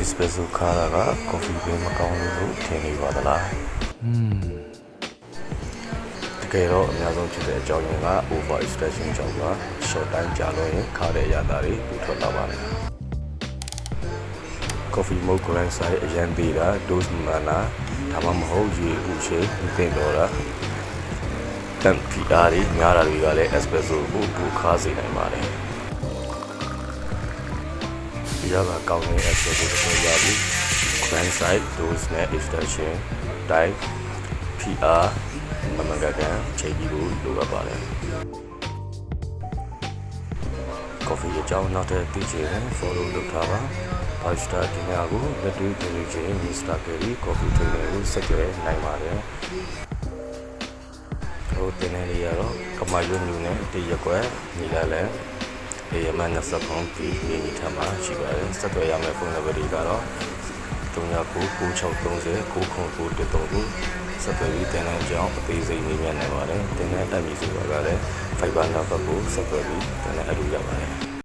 espresso ခါတာက coffee ပဲမကောင်းလို့ထင်နေပါသလားတကယ်တော့အများဆုံးဖြစ်တဲ့အကြောင်းရင်းက over extraction ကြောင့်ပါ short time ကြာလို့ရင်ခါတဲ့အရာတွေပူထွက်လာပါတယ် coffee mug grind size အရင်သေးတာ dose မှန်တာဒါမှမဟုတ်ရေဥရှိသင်တော့တာတန်ဖီအားတွေများတာတွေကလည်း espresso ကိုပူခါစေနိုင်ပါတယ်ဒီကကောင်းတဲ့ espresso ကိုရပြီ grind size dose နဲ့ extraction type PR မမကကန်ချိန်ပြီးလို့လိုအပ်ပါတယ် coffee အကြောင်းနောက်တဲ့သိချင်ရင် follow လုပ်ထားပါ barista တင်ညာကိုလက်တွေ့တင်နေခြင်း Mr. Kelly coffee trainer ကိုဆက်သွယ်နိုင်ပါတယ်ဟိုတင်နေရတော့ကမာယုံညူနဲ့တရက်ွက်ညီလာလဲဒီယမန်20ပေါင်ဒီညီထမှာရှိပါတယ်ဆက်သွယ်ရမယ့်ဖုန်းနံပါတ်တွေကတော့399630 9913ကိုဆက်သွယ်ပြီးတင်တဲ့အကြောင်းအသေးစိတ်မြင်နိုင်ပါတယ်တင်တဲ့အမည်ဆိုတာကလည်း Fiber number ကိုဆက်သွယ်ပြီးတင်တဲ့အလုပ်ရပါတယ်